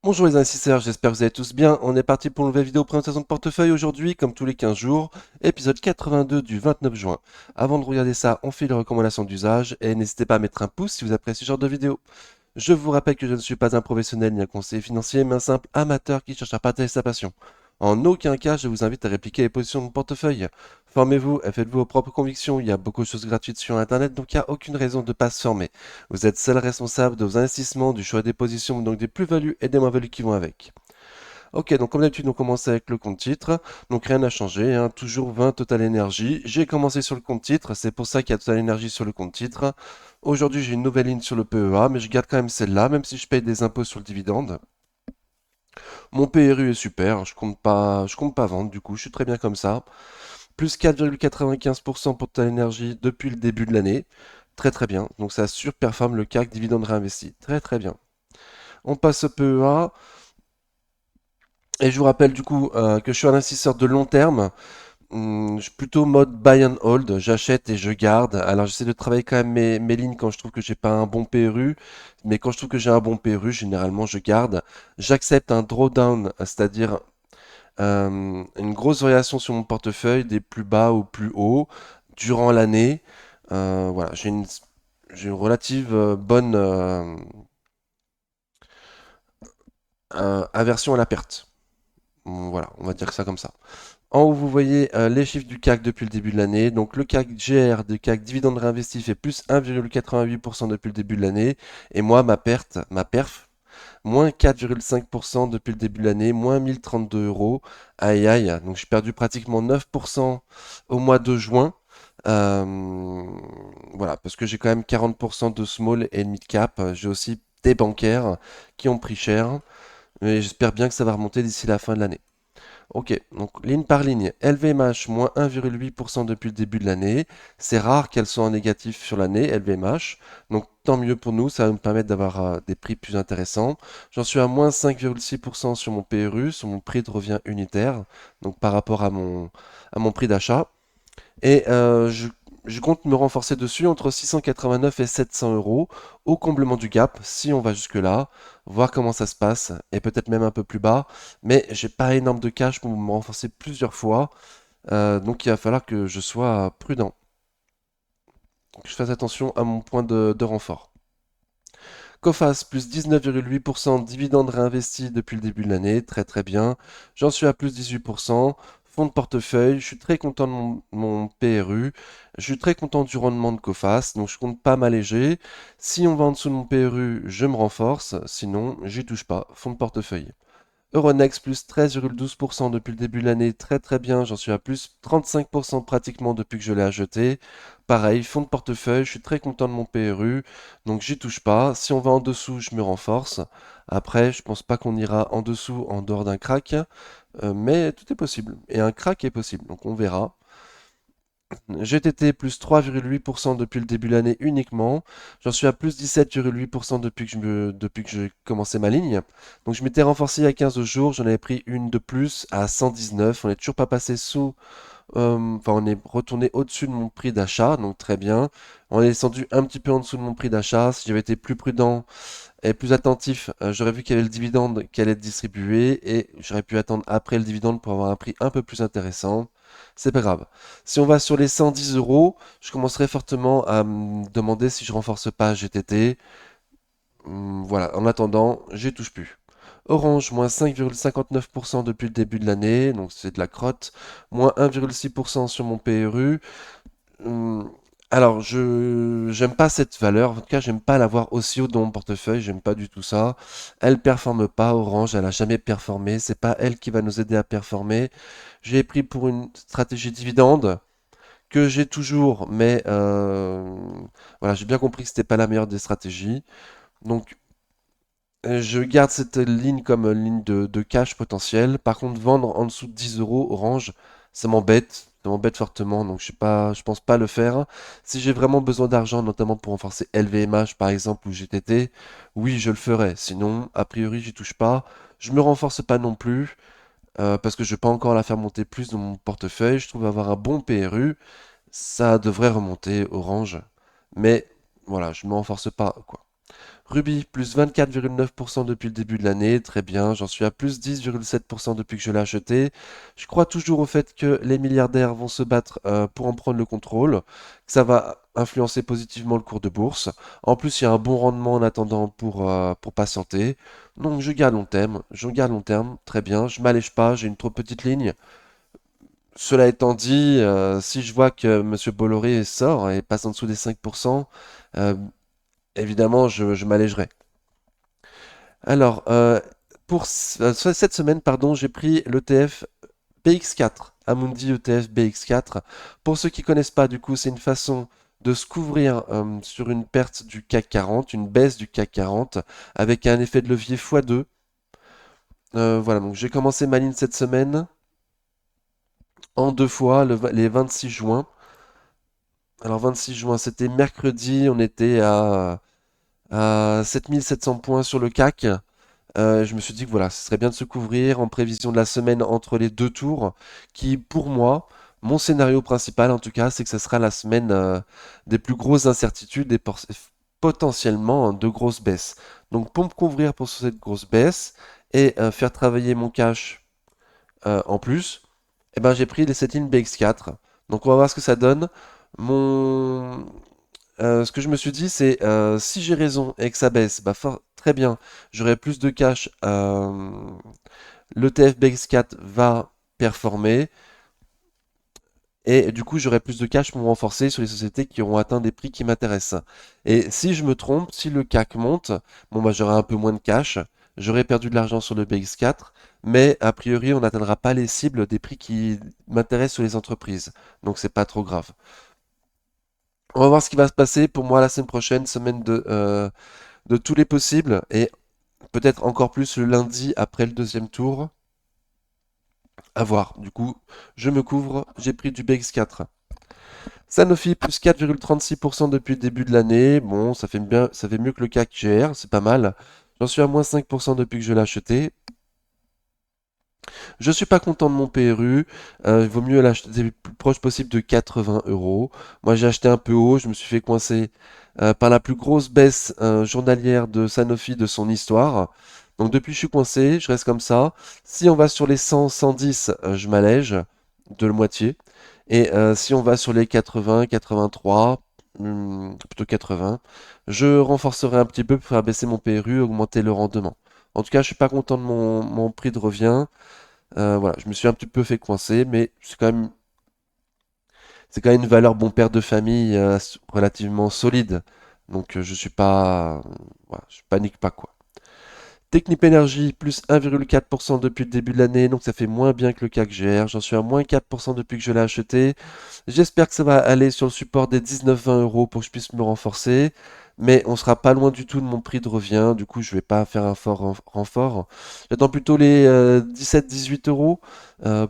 Bonjour les investisseurs, j'espère que vous allez tous bien. On est parti pour une nouvelle vidéo présentation de portefeuille aujourd'hui, comme tous les 15 jours, épisode 82 du 29 juin. Avant de regarder ça, on fait les recommandations d'usage et n'hésitez pas à mettre un pouce si vous appréciez ce genre de vidéo. Je vous rappelle que je ne suis pas un professionnel ni un conseiller financier, mais un simple amateur qui cherche à partager sa passion. En aucun cas, je vous invite à répliquer les positions de mon portefeuille. Formez-vous et faites-vous vos propres convictions. Il y a beaucoup de choses gratuites sur Internet, donc il n'y a aucune raison de ne pas se former. Vous êtes seul responsable de vos investissements, du choix des positions, donc des plus-values et des moins-values qui vont avec. Ok, donc comme d'habitude, on commence avec le compte titre. Donc rien n'a changé, hein, toujours 20 Total Energy. J'ai commencé sur le compte titre, c'est pour ça qu'il y a Total Energy sur le compte titre. Aujourd'hui, j'ai une nouvelle ligne sur le PEA, mais je garde quand même celle-là, même si je paye des impôts sur le dividende. Mon PRU est super, je compte pas vendre, du coup, je suis très bien comme ça. Plus 4,95% pour Total Energy depuis le début de l'année. Très très bien, donc ça surperforme le CAC dividende réinvesti. Très très bien. On passe au PEA. Et je vous rappelle du coup que je suis un investisseur de long terme. Je suis plutôt mode buy and hold, j'achète et je garde. Alors j'essaie de travailler quand même mes lignes quand je trouve que j'ai pas un bon PRU, mais quand je trouve que j'ai un bon PRU, généralement je garde. J'accepte un drawdown, c'est-à-dire une grosse variation sur mon portefeuille, des plus bas au plus haut, durant l'année. Voilà, j'ai une relative bonne aversion à la perte. Voilà, on va dire ça comme ça. En haut, vous voyez les chiffres du CAC depuis le début de l'année. Donc le CAC GR du CAC dividende réinvesti fait plus 1,88% depuis le début de l'année. Et moi, ma perf, moins 4,5% depuis le début de l'année, moins 1032 euros. Aïe aïe, donc j'ai perdu pratiquement 9% au mois de juin. Euh, voilà, parce que j'ai quand même 40% de small et de mid cap. J'ai aussi des bancaires qui ont pris cher. Mais j'espère bien que ça va remonter d'ici la fin de l'année. Ok, donc ligne par ligne, LVMH moins 1,8% depuis le début de l'année. C'est rare qu'elle soit en négatif sur l'année, LVMH. Donc tant mieux pour nous, ça va nous permettre d'avoir des prix plus intéressants. J'en suis à moins 5,6% sur mon PRU, sur mon prix de revient unitaire, donc par rapport à mon prix d'achat. Et je compte me renforcer dessus entre 689 et 700 euros au comblement du gap, si on va jusque-là, voir comment ça se passe, et peut-être même un peu plus bas. Mais j'ai pas énorme de cash pour me renforcer plusieurs fois, donc il va falloir que je sois prudent, que je fasse attention à mon point de renfort. Coface plus 19,8% de dividendes réinvestis depuis le début de l'année, très très bien. J'en suis à plus 18%. Fonds de portefeuille, je suis très content de mon PRU. Je suis très content du rendement de Coface, donc je compte pas m'alléger. Si on va en dessous de mon PRU, je me renforce, sinon j'y touche pas. Fonds de portefeuille. Euronext plus 13,12% depuis le début de l'année, très très bien, j'en suis à plus 35% pratiquement depuis que je l'ai acheté. Pareil, fonds de portefeuille, je suis très content de mon PRU, donc j'y touche pas. Si on va en dessous, je me renforce. Après, je pense pas qu'on ira en dessous en dehors d'un crack, mais tout est possible. Et un crack est possible, donc on verra. GTT plus 3,8% depuis le début de l'année uniquement. J'en suis à plus 17,8% depuis que j'ai commencé ma ligne. Donc je m'étais renforcé il y a 15 jours, j'en avais pris une de plus à 119. On n'est toujours pas passé enfin on est retourné au-dessus de mon prix d'achat, donc très bien. On est descendu un petit peu en dessous de mon prix d'achat. Si j'avais été plus prudent et plus attentif, j'aurais vu qu'il y avait le dividende qui allait être distribué et j'aurais pu attendre après le dividende pour avoir un prix un peu plus intéressant. C'est pas grave. Si on va sur les 110 euros, je commencerai fortement à me demander si je renforce pas GTT. Voilà, en attendant, j'y touche plus. Orange, moins 5,59% depuis le début de l'année, donc c'est de la crotte. Moins 1,6% sur mon PRU. Hum, Alors, je j'aime pas cette valeur. En tout cas, j'aime pas l'avoir aussi haut dans mon portefeuille. J'aime pas du tout ça. Elle performe pas. Orange, elle a jamais performé. C'est pas elle qui va nous aider à performer. J'ai pris pour une stratégie dividende que j'ai toujours, mais voilà, j'ai bien compris que c'était pas la meilleure des stratégies. Donc, je garde cette ligne comme ligne de cash potentiel. Par contre, vendre en dessous de 10 euros Orange, ça m'embête. Ça m'embête fortement, donc je pense pas le faire. Si j'ai vraiment besoin d'argent, notamment pour renforcer LVMH par exemple ou GTT, oui, je le ferai. Sinon, a priori, j'y touche pas. Je me renforce pas non plus parce que je vais pas encore la faire monter plus dans mon portefeuille. Je trouve avoir un bon PRU, ça devrait remonter Orange, mais voilà, je me renforce pas quoi. Ruby, plus 24,9% depuis le début de l'année, très bien, j'en suis à plus 10,7% depuis que je l'ai acheté. Je crois toujours au fait que les milliardaires vont se battre pour en prendre le contrôle, que ça va influencer positivement le cours de bourse. En plus, il y a un bon rendement en attendant pour patienter. Donc je garde long terme, très bien, je m'allège pas, j'ai une trop petite ligne. Cela étant dit, si je vois que Monsieur Bolloré sort et passe en dessous des 5%, euh, évidemment, je m'allégerai. Alors, cette semaine, pardon, j'ai pris l'ETF BX4, Amundi ETF BX4. Pour ceux qui connaissent pas, du coup, c'est une façon de se couvrir sur une perte du CAC 40, une baisse du CAC 40, avec un effet de levier x2. Voilà, donc j'ai commencé ma ligne cette semaine en deux fois, les 26 juin. Alors 26 juin, c'était mercredi, on était à 7700 points sur le CAC. Je me suis dit que voilà, ce serait bien de se couvrir en prévision de la semaine entre les deux tours, qui pour moi, mon scénario principal en tout cas, c'est que ce sera la semaine des plus grosses incertitudes et potentiellement de grosses baisses. Donc pour me couvrir pour cette grosse baisse et faire travailler mon cash en plus, eh ben, j'ai pris les settings BX4. Donc on va voir ce que ça donne. Mon... ce que je me suis dit, c'est si j'ai raison et que ça baisse, bah très bien, j'aurai plus de cash. L'ETF BX4 va performer et du coup j'aurai plus de cash pour me renforcer sur les sociétés qui auront atteint des prix qui m'intéressent. Et si je me trompe, si le CAC monte, bon bah j'aurai un peu moins de cash, j'aurai perdu de l'argent sur le BX4, mais a priori on n'atteindra pas les cibles des prix qui m'intéressent sur les entreprises. Donc c'est pas trop grave. On va voir ce qui va se passer pour moi la semaine prochaine, semaine de tous les possibles, et peut-être encore plus le lundi après le deuxième tour. À voir. Du coup, je me couvre, j'ai pris du BX4. Sanofi plus 4,36% depuis le début de l'année. Bon, ça fait bien, ça fait mieux que le CAC GR, c'est pas mal. J'en suis à moins 5% depuis que je l'ai acheté. Je suis pas content de mon PRU. Il vaut mieux l'acheter le plus proche possible de 80 euros. Moi, j'ai acheté un peu haut. Je me suis fait coincer par la plus grosse baisse journalière de Sanofi de son histoire. Donc depuis, je suis coincé. Je reste comme ça. Si on va sur les 100, 110, je m'allège de la moitié. Et si on va sur les 80, 83, plutôt 80, je renforcerai un petit peu pour faire baisser mon PRU, augmenter le rendement. En tout cas, je suis pas content de mon prix de revient. Voilà, je me suis un petit peu fait coincer, mais c'est quand même une valeur bon père de famille relativement solide. Donc je suis pas, voilà, je panique pas quoi. Technip Energy plus 1,4% depuis le début de l'année, donc ça fait moins bien que le CAC GR. J'en suis à moins 4% depuis que je l'ai acheté. J'espère que ça va aller sur le support des 19-20 euros pour que je puisse me renforcer. Mais on sera pas loin du tout de mon prix de revient. Du coup, je vais pas faire un fort renfort. J'attends plutôt les 17-18 euros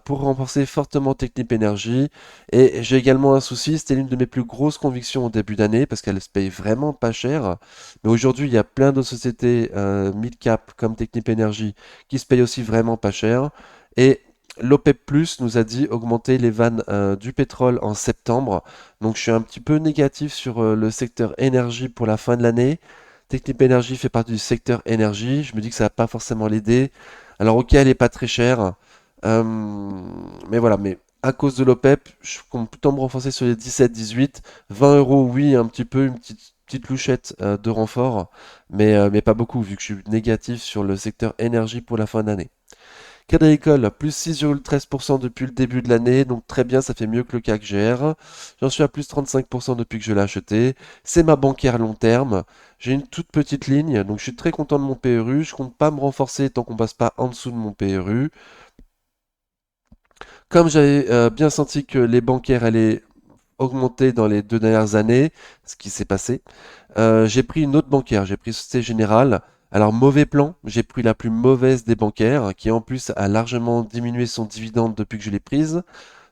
pour renforcer fortement Technip Energy. Et j'ai également un souci, c'était l'une de mes plus grosses convictions au début d'année parce qu'elle se paye vraiment pas cher. Mais aujourd'hui, il y a plein de sociétés mid-cap comme Technip Energy qui se payent aussi vraiment pas cher. Et l'OPEP Plus nous a dit augmenter les vannes du pétrole en septembre. Donc je suis un petit peu négatif sur le secteur énergie pour la fin de l'année. Technip Energy fait partie du secteur énergie. Je me dis que ça va pas forcément l'aider. Alors ok, elle est pas très chère. Euh, mais voilà, mais à cause de l'OPEP, je compte plutôt me renforcer sur les 17-18. 20 euros, oui, un petit peu, une petite louchette de renfort, mais pas beaucoup, vu que je suis négatif sur le secteur énergie pour la fin d'année. Crédit Agricole, plus 6,13% depuis le début de l'année, donc très bien, ça fait mieux que le CAC GR. J'en suis à plus 35% depuis que je l'ai acheté. C'est ma banquière long terme. J'ai une toute petite ligne, donc je suis très content de mon PRU. Je compte pas me renforcer tant qu'on passe pas en dessous de mon PRU. Comme j'avais bien senti que les bancaires allaient augmenter dans les 2 dernières années, ce qui s'est passé, j'ai pris une autre bancaire, j'ai pris Société Générale. Alors mauvais plan, j'ai pris la plus mauvaise des bancaires, qui en plus a largement diminué son dividende depuis que je l'ai prise.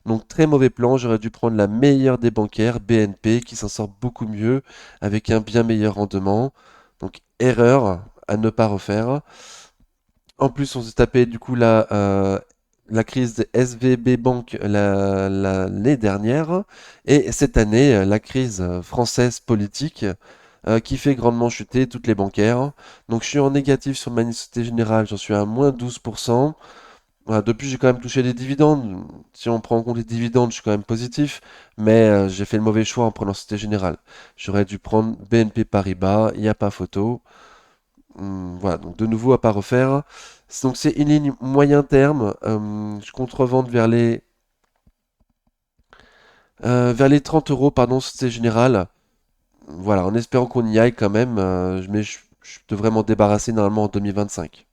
Donc très mauvais plan, j'aurais dû prendre la meilleure des bancaires, BNP, qui s'en sort beaucoup mieux, avec un bien meilleur rendement. Donc erreur à ne pas refaire. En plus, on s'est tapé du coup la crise de SVB Bank l'année dernière et cette année, la crise française politique. qui fait grandement chuter toutes les bancaires. Donc je suis en négatif sur ma Société Générale, j'en suis à moins 12%. Voilà, depuis, j'ai quand même touché des dividendes. Si on prend en compte les dividendes, je suis quand même positif, mais j'ai fait le mauvais choix en prenant Société Générale. J'aurais dû prendre BNP Paribas, il n'y a pas photo. Voilà, donc de nouveau à pas refaire. Donc c'est une ligne moyen terme. Je compte revendre vers les 30 euros, pardon, Société Générale. Voilà, en espérant qu'on y aille quand même, mais je devrais m'en débarrasser normalement en 2025.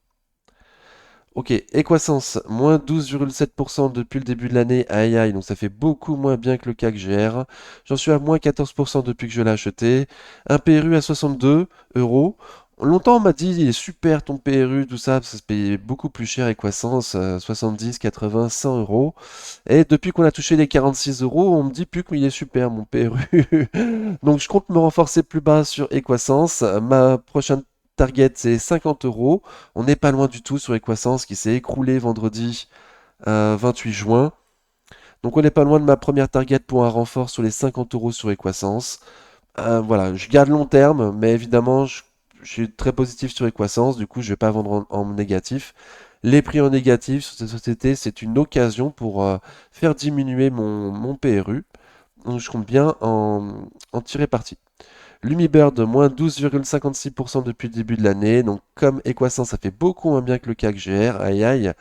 Ok, Equasens, moins 12,7% depuis le début de l'année. Aïe aïe, donc ça fait beaucoup moins bien que le CAC GR. J'en suis à moins 14% depuis que je l'ai acheté. Un PRU à 62 euros. Longtemps on m'a dit il est super ton PRU, tout ça, ça se payait beaucoup plus cher Equasens, 70, 80, 100 euros. Et depuis qu'on a touché les 46 euros, on me dit plus qu'il est super mon PRU. Donc je compte me renforcer plus bas sur Equasens. Ma prochaine target c'est 50 euros. On n'est pas loin du tout sur Equasens qui s'est écroulé vendredi 28 juin. Donc on n'est pas loin de ma première target pour un renfort sur les 50 euros sur Equasens. Voilà, je garde long terme, mais évidemment je suis très positif sur Equasens, du coup je ne vais pas vendre en négatif. Les prix en négatif sur cette société, c'est une occasion pour faire diminuer mon PRU. Donc je compte bien en tirer parti. Lumibird, moins 12,56% depuis le début de l'année. Donc, comme Equasens, ça fait beaucoup moins bien que le CAC GR. Aïe aïe.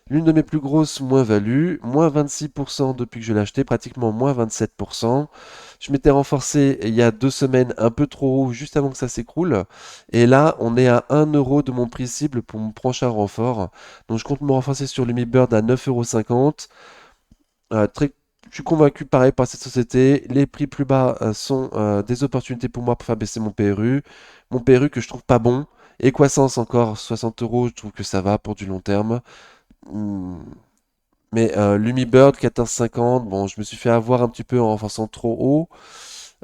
L'une de mes plus grosses moins-values, moins 26% depuis que je l'ai acheté, pratiquement moins 27%. Je m'étais renforcé il y a 2 semaines un peu trop haut, juste avant que ça s'écroule. Et là, on est à 1 euro de mon prix cible pour mon prochain renfort. Donc, je compte me renforcer sur Lumibird à 9,50 €. Très, je suis convaincu, pareil, par cette société. Les prix plus bas sont des opportunités pour moi pour faire baisser mon PRU. Mon PRU que je trouve pas bon. Equasens encore 60 euros, je trouve que ça va pour du long terme. Hmm. Mais Lumibird 14,50, bon, je me suis fait avoir un petit peu en renforçant trop haut.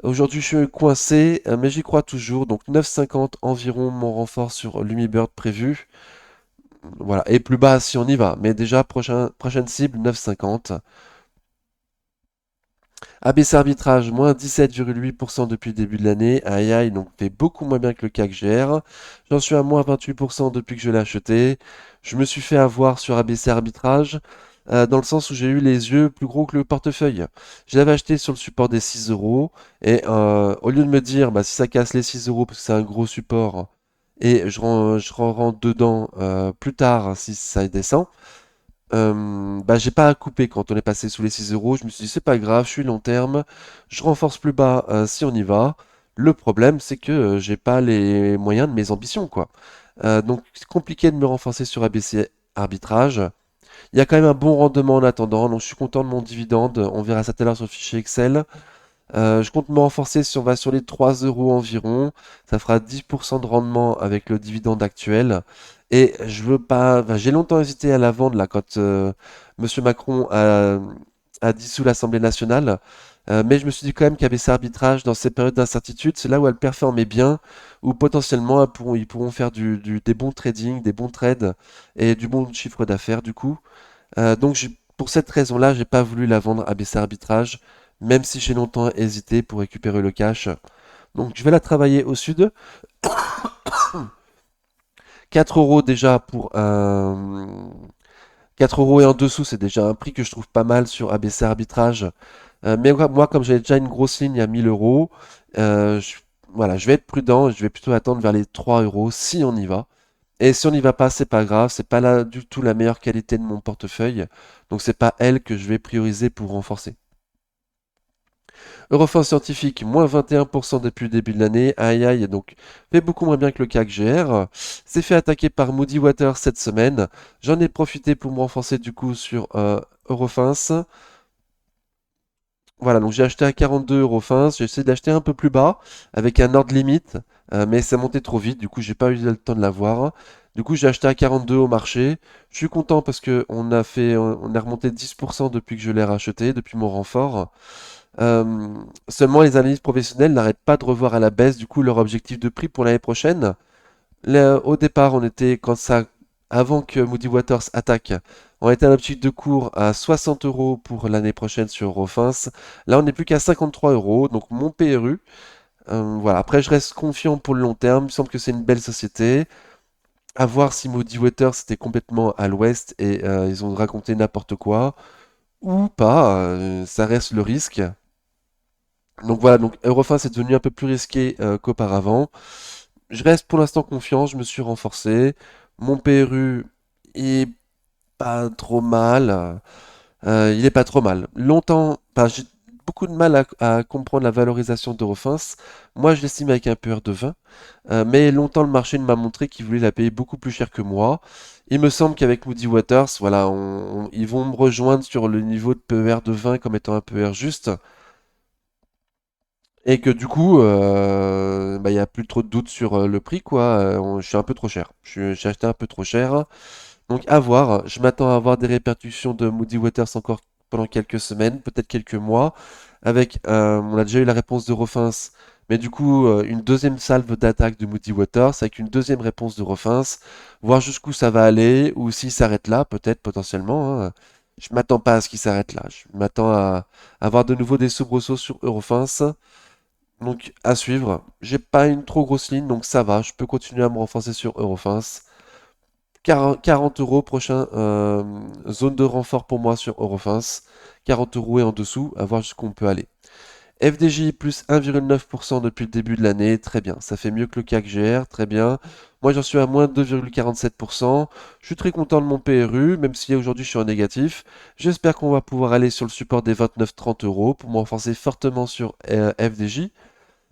Aujourd'hui, je suis coincé, mais j'y crois toujours. Donc 9,50 environ mon renfort sur Lumibird prévu. Voilà, et plus bas si on y va. Mais déjà, prochaine cible, 9,50. ABC Arbitrage, moins 17,8% depuis le début de l'année. Aïe aïe, donc fait beaucoup moins bien que le CAC GR. J'en suis à moins 28% depuis que je l'ai acheté. Je me suis fait avoir sur ABC Arbitrage, dans le sens où j'ai eu les yeux plus gros que le portefeuille. Je l'avais acheté sur le support des 6 euros. Et au lieu de me dire, bah, si ça casse les 6 euros, parce que c'est un gros support, et je rentre dedans plus tard si ça descend. Bah, j'ai pas à couper quand on est passé sous les 6 euros. Je me suis dit, c'est pas grave, je suis long terme, je renforce plus bas si on y va. Le problème, c'est que j'ai pas les moyens de mes ambitions, quoi. Donc, c'est compliqué de me renforcer sur ABC arbitrage. Il y a quand même un bon rendement en attendant, donc je suis content de mon dividende. On verra ça tout à l'heure sur le fichier Excel. Je compte me renforcer si on va sur les 3 euros environ. Ça fera 10% de rendement avec le dividende actuel. Et je veux pas. Enfin, j'ai longtemps hésité à la vendre là quand Monsieur Macron a dissous l'Assemblée nationale. Mais je me suis dit quand même qu'ABC Arbitrage, dans ces périodes d'incertitude, c'est là où elle performait bien, où potentiellement ils pourront faire des bons trading, des bons trades et du bon chiffre d'affaires du coup. Donc pour cette raison-là, j'ai pas voulu la vendre à baisser arbitrage, même si j'ai longtemps hésité pour récupérer le cash. Donc je vais la travailler au sud. 4 euros déjà pour un... 4 euros et en dessous, c'est déjà un prix que je trouve pas mal sur ABC Arbitrage. Mais moi, comme j'avais déjà une grosse ligne à 1000 euros, voilà, je vais être prudent. Je vais plutôt attendre vers les 3 euros si on y va. Et si on n'y va pas, c'est pas grave, c'est pas là du tout la meilleure qualité de mon portefeuille, donc c'est pas elle que je vais prioriser pour renforcer. Eurofins Scientifique, moins 21% depuis le début de l'année, aïe aïe, donc fait beaucoup moins bien que le CAC GR. S'est fait attaquer par Moody Waters cette semaine. J'en ai profité pour me renforcer du coup sur Eurofins. Voilà, donc j'ai acheté à 42 Eurofins, j'ai essayé d'acheter un peu plus bas avec un ordre limite, mais ça montait trop vite, du coup j'ai pas eu le temps de l'avoir. Du coup j'ai acheté à 42 au marché. Je suis content parce que on a remonté 10% depuis que je l'ai racheté, depuis mon renfort. Seulement les analystes professionnels n'arrêtent pas de revoir à la baisse du coup leur objectif de prix pour l'année prochaine. Au départ, avant que Moody Waters attaque, on était à l'optique de cours à 60 euros pour l'année prochaine sur Eurofins. Là, on n'est plus qu'à 53 euros. Donc mon PRU, Voilà. Après, je reste confiant pour le long terme. Il me semble que c'est une belle société. À voir si Moody Waters c'était complètement à l'ouest et ils ont raconté n'importe quoi ou pas. Ça reste le risque. Donc voilà, donc Eurofin c'est devenu un peu plus risqué qu'auparavant. Je reste pour l'instant confiant, je me suis renforcé. Mon PRU est pas trop mal. Il est pas trop mal. Longtemps, enfin, j'ai beaucoup de mal à comprendre la valorisation d'Eurofins. Moi, je l'estime avec un PER de 20. Mais longtemps, le marché m'a montré qu'il voulait la payer beaucoup plus cher que moi. Il me semble qu'avec Moody Waters, voilà, ils vont me rejoindre sur le niveau de PER de 20 comme étant un PER juste. Et que du coup, bah, il n'y a plus trop de doute sur le prix, quoi. Je suis un peu trop cher. J'ai acheté un peu trop cher. Donc à voir. Je m'attends à avoir des répercussions de Moody Waters encore pendant quelques semaines, peut-être quelques mois. Avec, on a déjà eu la réponse de Refins, mais du coup, une deuxième salve d'attaque de Moody Waters avec une deuxième réponse de Refins. Voir jusqu'où ça va aller, ou s'il s'arrête là, peut-être potentiellement, hein. Je m'attends pas à ce qu'il s'arrête là. Je m'attends à avoir de nouveau des soubresauts sur Eurofins. Donc à suivre. J'ai pas une trop grosse ligne, donc ça va. Je peux continuer à me renforcer sur Eurofins. 40 euros prochain zone de renfort pour moi sur Eurofins. 40 euros et en dessous, à voir jusqu'où on peut aller. FDJ plus 1,9% depuis le début de l'année, très bien. Ça fait mieux que le CAC GR, très bien. Moi j'en suis à moins 2,47%. Je suis très content de mon PRU, même si aujourd'hui je suis en négatif. J'espère qu'on va pouvoir aller sur le support des 29-30 euros pour me renforcer fortement sur FDJ.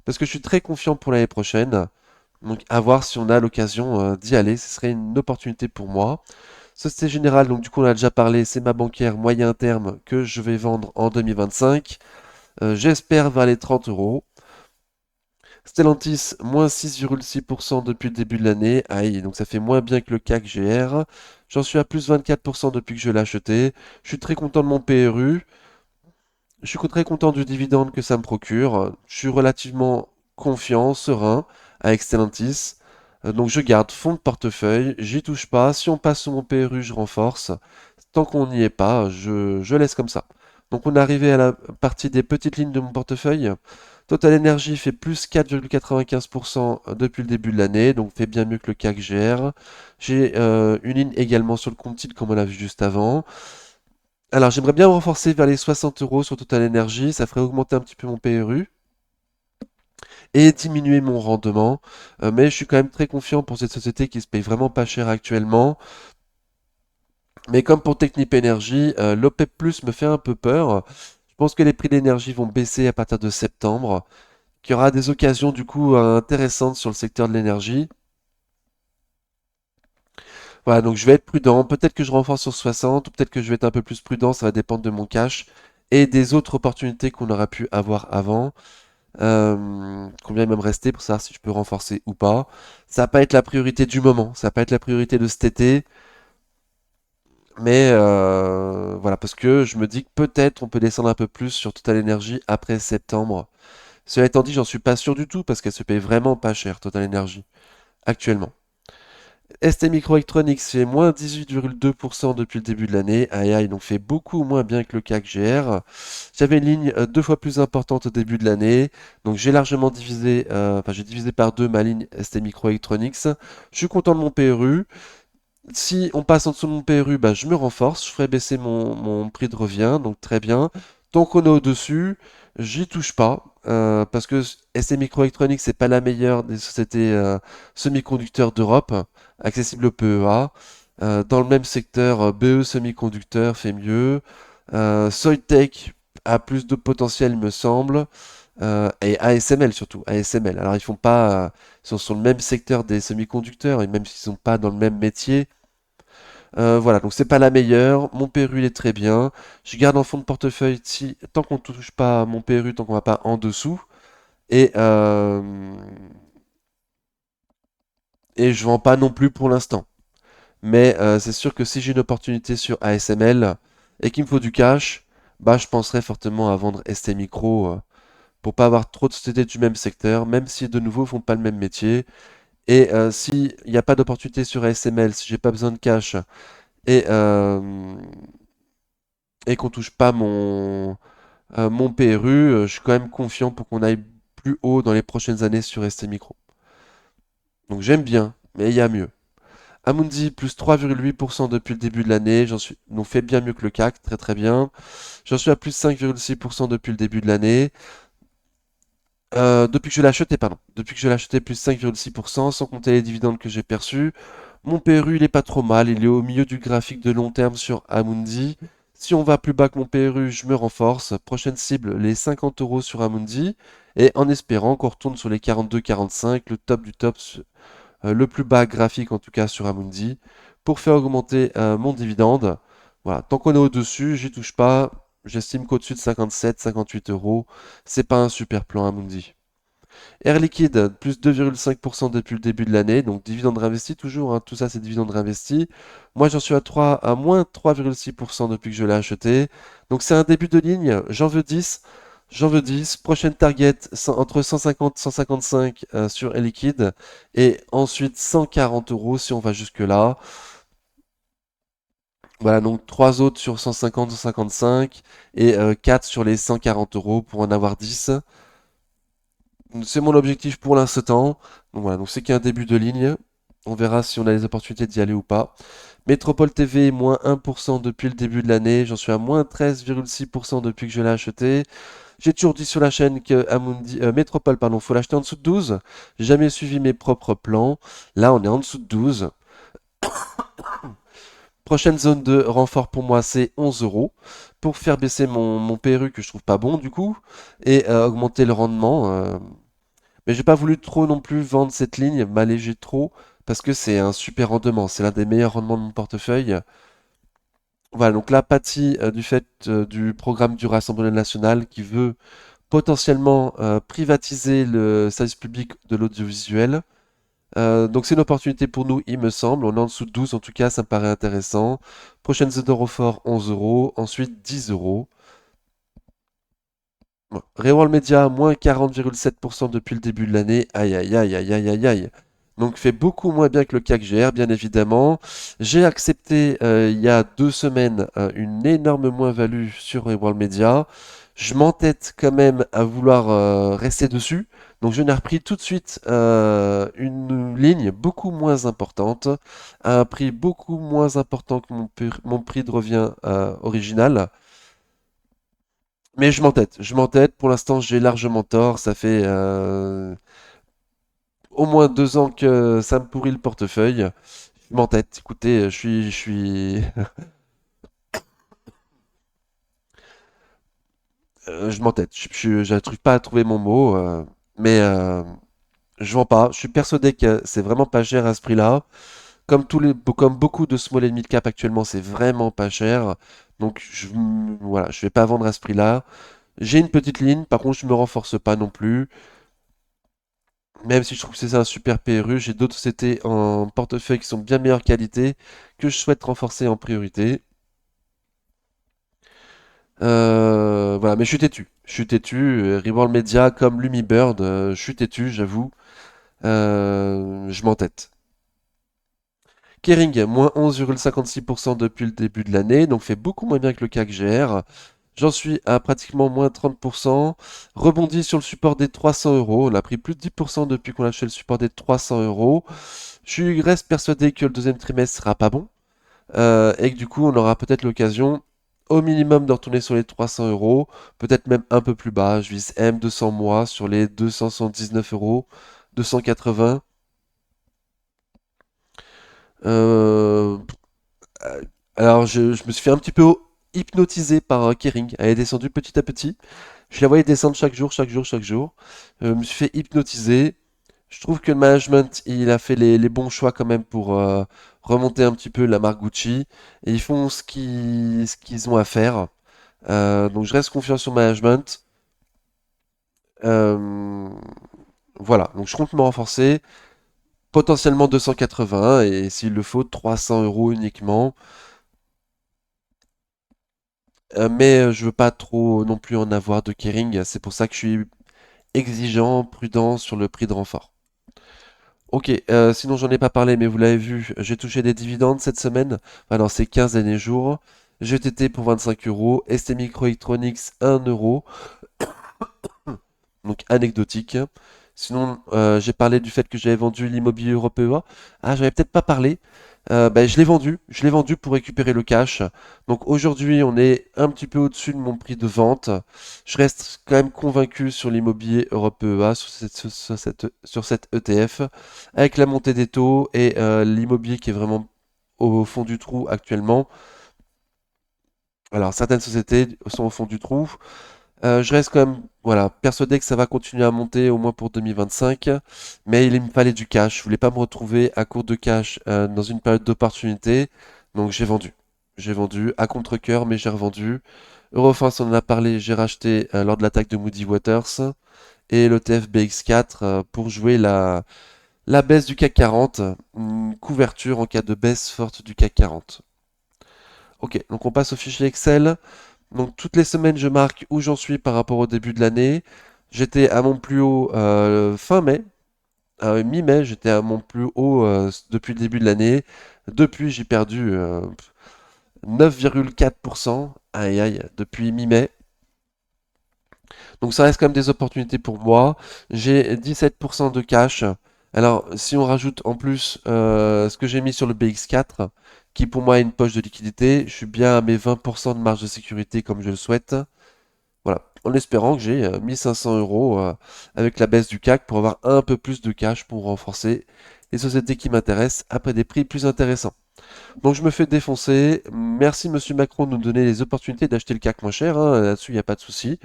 Parce que je suis très confiant pour l'année prochaine. Donc à voir si on a l'occasion d'y aller, ce serait une opportunité pour moi. Société Générale, donc du coup on a déjà parlé, c'est ma bancaire moyen terme que je vais vendre en 2025. J'espère vers les 30 euros. Stellantis, moins 6,6% depuis le début de l'année. Aïe, donc ça fait moins bien que le CAC GR. J'en suis à plus 24% depuis que je l'ai acheté. Je suis très content de mon PRU. Je suis très content du dividende que ça me procure. Je suis relativement confiant, serein avec Stellantis. Donc je garde fond de portefeuille, j'y touche pas. Si on passe sur mon PRU, je renforce. Tant qu'on n'y est pas, je laisse comme ça. Donc on est arrivé à la partie des petites lignes de mon portefeuille. Total Energy fait plus 4,95% depuis le début de l'année, donc fait bien mieux que le CAC GR. J'ai une ligne également sur le compte titre comme on l'a vu juste avant. Alors, j'aimerais bien me renforcer vers les 60 euros sur Total Energy, ça ferait augmenter un petit peu mon PRU et diminuer mon rendement. Mais je suis quand même très confiant pour cette société qui se paye vraiment pas cher actuellement. Mais comme pour Technip Energy, l'OPEP Plus me fait un peu peur. Je pense que les prix d'énergie vont baisser à partir de septembre, qu'il y aura des occasions du coup intéressantes sur le secteur de l'énergie. Voilà, donc je vais être prudent. Peut-être que je renforce sur 60, ou peut-être que je vais être un peu plus prudent, ça va dépendre de mon cash et des autres opportunités qu'on aura pu avoir avant. Combien il va me rester pour savoir si je peux renforcer ou pas. Ça va pas être la priorité du moment, ça va pas être la priorité de cet été, mais voilà, parce que je me dis que peut-être on peut descendre un peu plus sur Total Energy après septembre. Cela étant dit, j'en suis pas sûr du tout parce qu'elle se paye vraiment pas cher, Total Energy, actuellement. ST Microelectronics fait moins 18,2% depuis le début de l'année. Aïe aïe, donc fait beaucoup moins bien que le CAC GR. J'avais une ligne deux fois plus importante au début de l'année. Donc j'ai largement divisé, enfin j'ai divisé par deux ma ligne ST Microelectronics. Je suis content de mon PRU. Si on passe en dessous de mon PRU, bah, je me renforce. Je ferai baisser mon prix de revient. Donc très bien. Tant qu'on est au-dessus, j'y touche pas. Parce que ST Microelectronics, c'est pas la meilleure des sociétés semi-conducteurs d'Europe, accessible au PEA. Dans le même secteur, BE Semiconducteur fait mieux. Soitec a plus de potentiel, il me semble. Et ASML surtout, ASML. Alors ils font pas, ils sont sur le même secteur des semi-conducteurs, et même s'ils sont pas dans le même métier. Voilà, donc c'est pas la meilleure. Mon PRU il est très bien. Je garde en fond de portefeuille si, tant qu'on touche pas à mon PRU, tant qu'on va pas en dessous. Et, euh, et je vends pas non plus pour l'instant. Mais c'est sûr que si j'ai une opportunité sur ASML et qu'il me faut du cash, bah je penserais fortement à vendre ST Micro pour pas avoir trop de sociétés du même secteur, même si de nouveau ils font pas le même métier. Et s'il n'y a pas d'opportunité sur ASML, si j'ai pas besoin de cash et, et qu'on touche pas mon PRU, je suis quand même confiant pour qu'on aille plus haut dans les prochaines années sur ST Micro. Donc j'aime bien, mais il y a mieux. Amundi plus 3,8% depuis le début de l'année, donc fait bien mieux que le CAC, très très bien. J'en suis à plus 5,6% depuis le début de l'année. Depuis que je l'ai acheté, pardon. Depuis que je l'ai acheté, plus 5,6%, sans compter les dividendes que j'ai perçus. Mon PRU, il est pas trop mal. Il est au milieu du graphique de long terme sur Amundi. Si on va plus bas que mon PRU, je me renforce. Prochaine cible, les 50 euros sur Amundi. Et en espérant qu'on retourne sur les 42,45, le top du top, le plus bas graphique en tout cas sur Amundi, pour faire augmenter mon dividende. Voilà, tant qu'on est au-dessus, j'y touche pas. J'estime qu'au-dessus de 57, 58 euros, c'est pas un super plan Amundi. Air Liquide, plus 2,5% depuis le début de l'année, donc dividende réinvesti toujours, hein, tout ça c'est dividende réinvesti. Moi j'en suis à moins 3,6% depuis que je l'ai acheté. Donc c'est un début de ligne, j'en veux 10. J'en veux 10. Prochaine target entre 150 et 155 sur Air Liquide. Et ensuite 140 euros si on va jusque-là. Voilà, donc 3 autres sur 150, 155 et 4 sur les 140 euros pour en avoir 10. C'est mon objectif pour l'instant. Donc voilà, donc c'est qu'un début de ligne. On verra si on a les opportunités d'y aller ou pas. Métropole TV, moins 1% depuis le début de l'année. J'en suis à moins 13,6% depuis que je l'ai acheté. J'ai toujours dit sur la chaîne que Métropole, pardon, faut l'acheter en dessous de 12. J'ai jamais suivi mes propres plans. Là, on est en dessous de 12. Prochaine zone de renfort pour moi, c'est 11 euros. Pour faire baisser mon PRU que je trouve pas bon du coup. Et augmenter le rendement. Mais j'ai pas voulu trop non plus vendre cette ligne, m'alléger trop, parce que c'est un super rendement, c'est l'un des meilleurs rendements de mon portefeuille. Voilà, donc là, pâtit du fait du programme du Rassemblement national qui veut potentiellement privatiser le service public de l'audiovisuel. Donc c'est une opportunité pour nous, il me semble. On est en dessous de 12, en tout cas, ça me paraît intéressant. Prochaine zone de renfort, 11 euros. Ensuite, 10 euros. Bon. Reworld Media, moins 40,7% depuis le début de l'année. Aïe, aïe, aïe, aïe, aïe, aïe, aïe. Donc fait beaucoup moins bien que le CAC GR, bien évidemment. J'ai accepté il y a 2 semaines une énorme moins-value sur Reworld Media. Je m'entête quand même à vouloir rester dessus. Donc je n'ai repris tout de suite une ligne beaucoup moins importante, à un prix beaucoup moins important que mon prix de revient original. Mais je m'entête, je m'entête. Pour l'instant, j'ai largement tort. Ça fait au moins 2 ans que ça me pourrit le portefeuille. Je m'entête. Écoutez, je m'entête. J'arrive pas à trouver mon mot, mais je vends pas. Je suis persuadé que c'est vraiment pas cher à ce prix-là. Comme beaucoup de small and mid cap actuellement, c'est vraiment pas cher. Donc voilà, je vais pas vendre à ce prix-là. J'ai une petite ligne, par contre, je me renforce pas non plus. Même si je trouve que c'est un super PRU, j'ai d'autres sociétés en portefeuille qui sont bien meilleure qualité que je souhaite renforcer en priorité. Voilà, mais je suis têtu. Je suis têtu. Reworld Media comme Lumibird, je suis têtu, j'avoue. Je m'entête. Kering, moins 11,56% depuis le début de l'année, donc fait beaucoup moins bien que le CAC GR. J'en suis à pratiquement moins 30%. Rebondi sur le support des 300 euros. On a pris plus de 10% depuis qu'on a acheté le support des 300 euros. Je reste persuadé que le deuxième trimestre sera pas bon et que du coup on aura peut-être l'occasion au minimum de retourner sur les 300 euros, peut-être même un peu plus bas. Je vise M200 mois sur les 279 euros, 280. Euh, alors je me suis fait un petit peu hypnotisé par Kering. Elle est descendue petit à petit. Je la voyais descendre chaque jour, chaque jour, chaque jour. Je me suis fait hypnotiser. Je trouve que le management, il a fait les bons choix quand même pour remonter un petit peu la marque Gucci. Et ils font ce qu'ils ont à faire. Donc je reste confiant sur le management. Euh, voilà, donc je compte me renforcer. Potentiellement 280 et s'il le faut 300 euros uniquement. Mais je veux pas trop non plus en avoir de Kering. C'est pour ça que je suis exigeant, prudent sur le prix de renfort. Ok, sinon j'en ai pas parlé, mais vous l'avez vu, j'ai touché des dividendes cette semaine, enfin dans ces 15 derniers jours. GTT pour 25 euros, ST Microelectronics 1 euro. donc anecdotique. Sinon, j'ai parlé du fait que j'avais vendu l'immobilier européen. Ah, j'avais peut-être pas parlé. Je l'ai vendu pour récupérer le cash. Donc aujourd'hui, on est un petit peu au-dessus de mon prix de vente. Je reste quand même convaincu sur l'immobilier européen, sur cette ETF, avec la montée des taux et l'immobilier qui est vraiment au fond du trou actuellement. Alors, certaines sociétés sont au fond du trou. Je reste quand même, voilà, persuadé que ça va continuer à monter au moins pour 2025, mais il me fallait du cash. Je voulais pas me retrouver à court de cash dans une période d'opportunité, donc j'ai vendu. J'ai vendu à contre-cœur, mais j'ai revendu. Eurofins, on en a parlé, j'ai racheté lors de l'attaque de Moody Waters et l'ETF BX4 pour jouer la baisse du CAC 40, une couverture en cas de baisse forte du CAC 40. Ok, donc on passe au fichier Excel. Donc toutes les semaines, je marque où j'en suis par rapport au début de l'année. J'étais à mon plus haut fin mai, mi-mai, j'étais à mon plus haut depuis le début de l'année. Depuis, j'ai perdu 9,4%. Aïe aïe, depuis mi-mai. Donc ça reste quand même des opportunités pour moi. J'ai 17% de cash. Alors si on rajoute en plus ce que j'ai mis sur le BX4, qui pour moi est une poche de liquidité, je suis bien à mes 20% de marge de sécurité comme je le souhaite. Voilà, en espérant que j'ai 1500 euros avec la baisse du CAC pour avoir un peu plus de cash pour renforcer les sociétés qui m'intéressent après des prix plus intéressants. Donc je me fais défoncer. Merci Monsieur Macron de nous donner les opportunités d'acheter le CAC moins cher, hein. Là-dessus il n'y a pas de souci.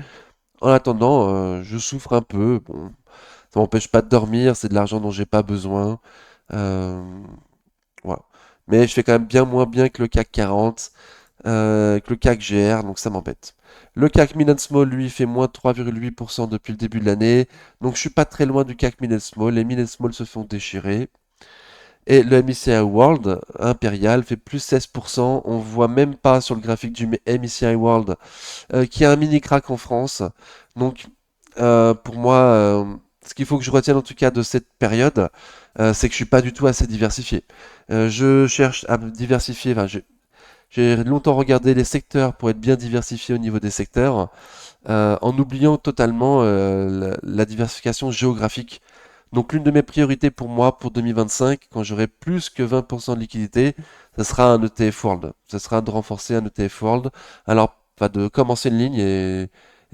En attendant, je souffre un peu. Bon, ça m'empêche pas de dormir, c'est de l'argent dont j'ai pas besoin. Euh, voilà. Mais je fais quand même bien moins bien que le CAC 40, que le CAC GR, donc ça m'embête. Le CAC Mid and Small, lui, fait moins 3,8% depuis le début de l'année. Donc je suis pas très loin du CAC Mid and Small. Les Mid and Small se font déchirer. Et le MSCI World impérial fait plus 16%. On voit même pas sur le graphique du MSCI World qu'il y a un mini crack en France. Donc pour moi, ce qu'il faut que je retienne en tout cas de cette période, c'est que je suis pas du tout assez diversifié. Je cherche à me diversifier. Enfin, j'ai longtemps regardé les secteurs pour être bien diversifié au niveau des secteurs, en oubliant totalement la diversification géographique. Donc l'une de mes priorités pour moi pour 2025, quand j'aurai plus que 20% de liquidité, ce sera un ETF World. Ce sera de renforcer un ETF World. Alors, enfin, de commencer une ligne et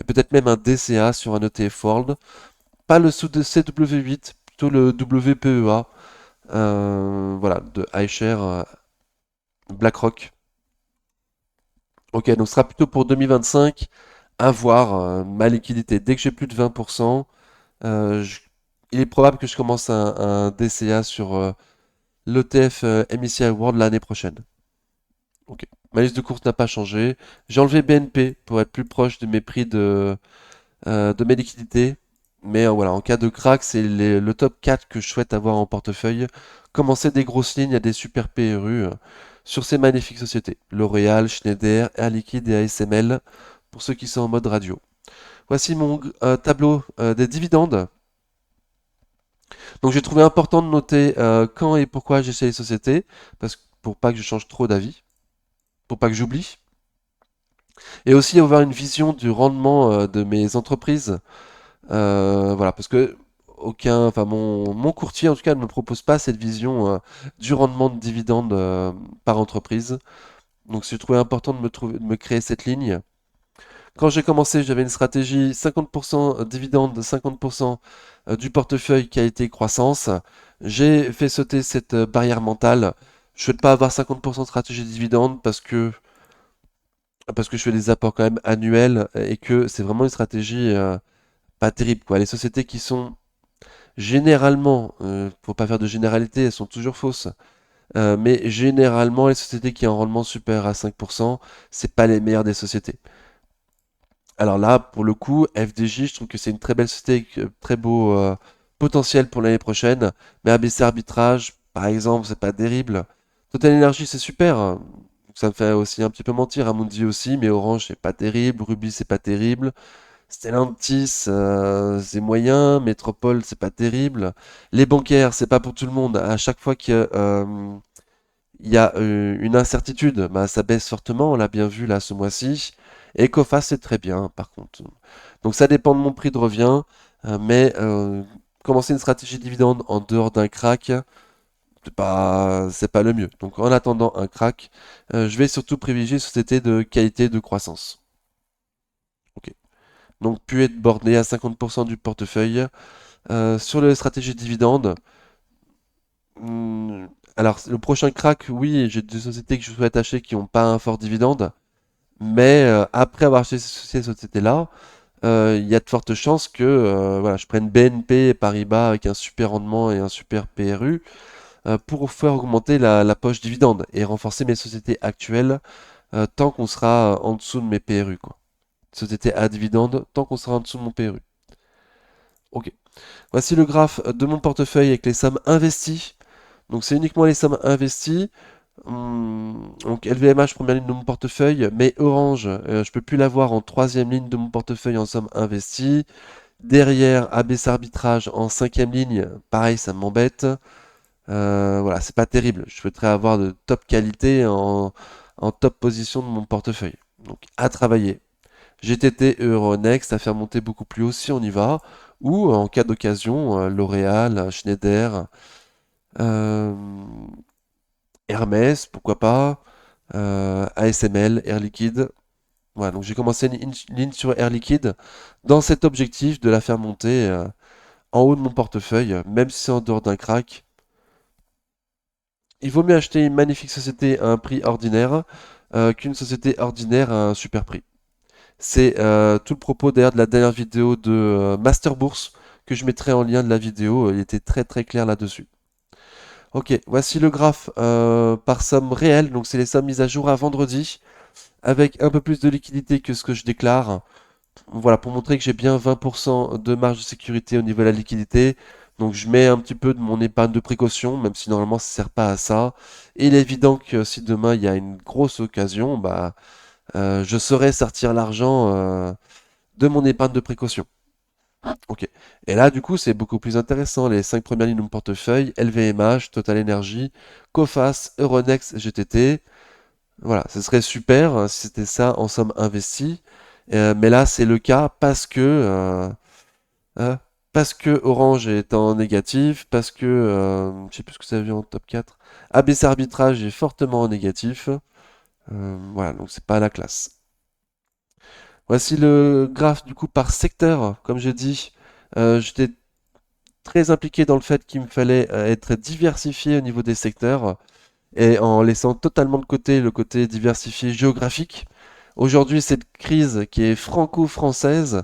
peut-être même un DCA sur un ETF World. Pas le sous de CW8, plutôt le WPEA. Voilà, de iShare, BlackRock. Ok, donc ce sera plutôt pour 2025, à voir ma liquidité. Dès que j'ai plus de 20%, il est probable que je commence un DCA sur l'ETF MSCI World l'année prochaine. Ok. Ma liste de courses n'a pas changé. J'ai enlevé BNP pour être plus proche de mes prix de mes liquidités. Mais voilà, en cas de crack, c'est le top 4 que je souhaite avoir en portefeuille. Commencer des grosses lignes à des super PRU sur ces magnifiques sociétés. L'Oréal, Schneider, Air Liquide et ASML pour ceux qui sont en mode radio. Voici mon tableau des dividendes. Donc j'ai trouvé important de noter quand et pourquoi j'essaie les sociétés, pour pas que je change trop d'avis, pour pas que j'oublie. Et aussi avoir une vision du rendement de mes entreprises. Voilà, parce que enfin mon courtier en tout cas ne me propose pas cette vision du rendement de dividendes par entreprise. Donc j'ai trouvé important de me créer cette ligne. Quand j'ai commencé, j'avais une stratégie 50% dividende, 50% du portefeuille qualité croissance. J'ai fait sauter cette barrière mentale. Je ne souhaite pas avoir 50% de stratégie dividende parce que je fais des apports quand même annuels et que c'est vraiment une stratégie pas terrible, quoi. Les sociétés qui sont généralement, faut pas faire de généralité, elles sont toujours fausses. Mais généralement, les sociétés qui ont un rendement supérieur à 5%, c'est pas les meilleures des sociétés. Alors là, pour le coup, FDJ, je trouve que c'est une très belle société avec très beau potentiel pour l'année prochaine. Mais ABC Arbitrage, par exemple, c'est pas terrible. Total Energy, c'est super, hein. Ça me fait aussi un petit peu mentir. Amundi aussi, mais Orange, c'est pas terrible. Ruby, c'est pas terrible. Stellantis, c'est moyen. Métropole, c'est pas terrible. Les bancaires, c'est pas pour tout le monde. À chaque fois il y a une incertitude, bah, ça baisse fortement, on l'a bien vu là ce mois-ci. Et Coface, c'est très bien, par contre. Donc ça dépend de mon prix de revient. Mais commencer une stratégie dividende en dehors d'un crack, c'est pas le mieux. Donc en attendant un crack, je vais surtout privilégier une société de qualité de croissance. Ok. Donc plus être borné à 50% du portefeuille. Sur les stratégies dividendes, hmm, alors le prochain crack, oui, j'ai des sociétés que je souhaite acheter qui n'ont pas un fort dividende, mais après avoir acheté ces sociétés-là, il y a de fortes chances que voilà, je prenne BNP et Paribas avec un super rendement et un super PRU pour faire augmenter la poche dividende et renforcer mes sociétés actuelles tant qu'on sera en dessous de mes PRU, quoi. Société à dividende tant qu'on sera en dessous de mon PRU. Ok. Voici le graphe de mon portefeuille avec les sommes investies. Donc c'est uniquement les sommes investies. Donc LVMH première ligne de mon portefeuille, mais Orange, je peux plus l'avoir en troisième ligne de mon portefeuille en somme investie. Derrière, ABC Arbitrage en cinquième ligne, pareil, ça m'embête. Voilà, c'est pas terrible. Je souhaiterais avoir de top qualité en top position de mon portefeuille. Donc à travailler. GTT Euronext à faire monter beaucoup plus haut si on y va. Ou en cas d'occasion, L'Oréal, Schneider, euh, Hermès, pourquoi pas, ASML, Air Liquide. Voilà, donc j'ai commencé une ligne sur Air Liquide dans cet objectif de la faire monter en haut de mon portefeuille, même si c'est en dehors d'un crack. Il vaut mieux acheter une magnifique société à un prix ordinaire qu'une société ordinaire à un super prix. C'est tout le propos d'ailleurs de la dernière vidéo de Master Bourse que je mettrai en lien de la vidéo. Il était très très clair là-dessus. Ok, voici le graphe par somme réelle. Donc c'est les sommes mises à jour à vendredi avec un peu plus de liquidité que ce que je déclare. Voilà, pour montrer que j'ai bien 20% de marge de sécurité au niveau de la liquidité. Donc je mets un petit peu de mon épargne de précaution, même si normalement ça ne sert pas à ça. Et il est évident que si demain il y a une grosse occasion, bah, je saurai sortir l'argent de mon épargne de précaution. Ok. Et là, du coup, c'est beaucoup plus intéressant. Les 5 premières lignes de mon portefeuille, LVMH, Total Energy, Coface, Euronext, GTT. Voilà, ce serait super si c'était ça en somme investie. Mais là, c'est le cas euh, parce que Orange est en négatif, parce que je sais plus ce que ça a vu en top 4. ABC Arbitrage est fortement en négatif. Voilà, donc c'est pas la classe. Voici le graphe du coup par secteur. Comme j'ai dit, j'étais très impliqué dans le fait qu'il me fallait être diversifié au niveau des secteurs et en laissant totalement de côté le côté diversifié géographique. Aujourd'hui, cette crise qui est franco-française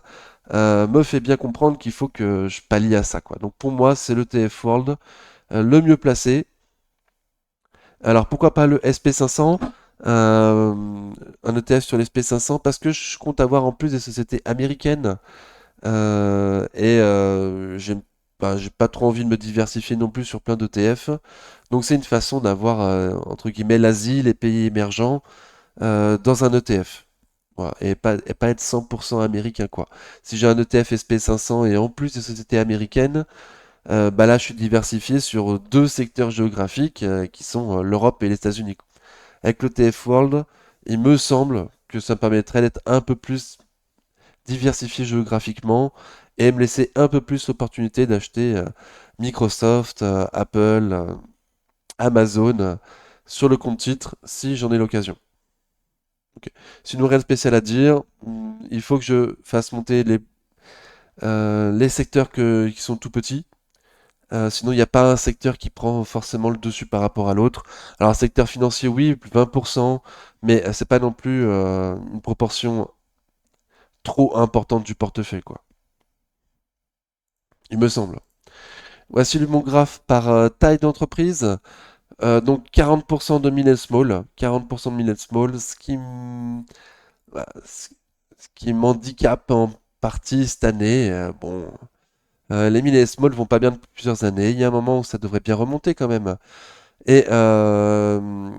me fait bien comprendre qu'il faut que je pallie à ça, quoi. Donc pour moi, c'est l'ETF World le mieux placé. Alors pourquoi pas le SP500? euh, un ETF sur l'SP500 parce que je compte avoir en plus des sociétés américaines et j'ai pas trop envie de me diversifier non plus sur plein d'ETF. Donc c'est une façon d'avoir entre guillemets l'Asie, les pays émergents dans un ETF. Voilà, et pas être 100% américain quoi. Si j'ai un ETF SP500 et en plus des sociétés américaines, bah là je suis diversifié sur deux secteurs géographiques qui sont l'Europe et les États-Unis. Avec l'ETF World, il me semble que ça me permettrait d'être un peu plus diversifié géographiquement et me laisser un peu plus l'opportunité d'acheter Microsoft, Apple, Amazon sur le compte titre si j'en ai l'occasion. Ok. Sinon, rien de spécial à dire. Il faut que je fasse monter les secteurs qui sont tout petits. Sinon, il n'y a pas un secteur qui prend forcément le dessus par rapport à l'autre. Alors, secteur financier, oui, 20%, mais c'est pas non plus une proportion trop importante du portefeuille, quoi. Il me semble. Voici mon graphe par taille d'entreprise. Donc 40% de mid and small, 40% de mid and small, bah, ce qui m'handicape en partie cette année. Bon, les mid and small vont pas bien depuis plusieurs années. Il y a un moment où ça devrait bien remonter quand même. Et, euh,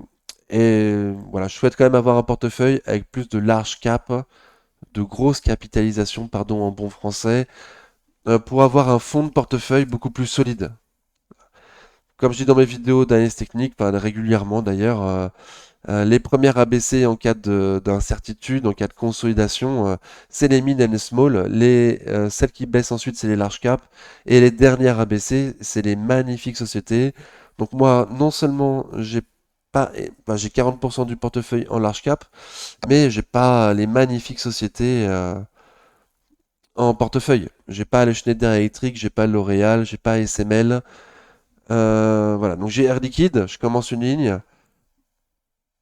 et voilà, je souhaite quand même avoir un portefeuille avec plus de large cap, de grosse capitalisation, pardon, en bon français, pour avoir un fond de portefeuille beaucoup plus solide. Comme je dis dans mes vidéos d'analyse technique, enfin, régulièrement d'ailleurs, Les premières ABC en cas d'incertitude, en cas de consolidation, c'est les mid and les small. Celles qui baissent ensuite, c'est les large cap. Et les dernières ABC, c'est les magnifiques sociétés. Donc moi, non seulement j'ai pas, j'ai 40% du portefeuille en large cap, mais j'ai pas les magnifiques sociétés en portefeuille. J'ai pas le Schneider Electric, j'ai pas L'Oréal, j'ai pas SML. Voilà, donc j'ai Air Liquide, je commence une ligne,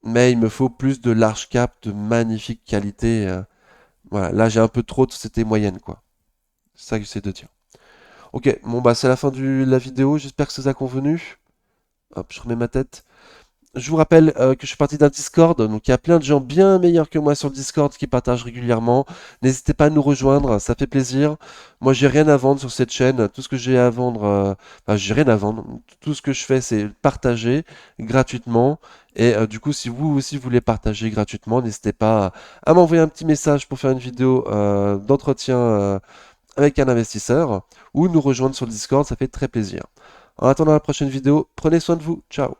mais il me faut plus de large cap, de magnifique qualité. Voilà, là j'ai un peu trop de sociétés moyennes, quoi. C'est ça que j'essaie de dire. Ok, bon bah c'est la fin de la vidéo, j'espère que ça vous a convenu. Hop, je remets ma tête. Je vous rappelle que je suis parti d'un Discord, donc il y a plein de gens bien meilleurs que moi sur le Discord qui partagent régulièrement. N'hésitez pas à nous rejoindre, ça fait plaisir. Moi, j'ai rien à vendre sur cette chaîne. Tout ce que j'ai à vendre, enfin, j'ai rien à vendre. Tout ce que je fais, c'est partager gratuitement. Et du coup, si vous aussi voulez partager gratuitement, n'hésitez pas à m'envoyer un petit message pour faire une vidéo d'entretien avec un investisseur ou nous rejoindre sur le Discord, ça fait très plaisir. En attendant la prochaine vidéo, prenez soin de vous. Ciao.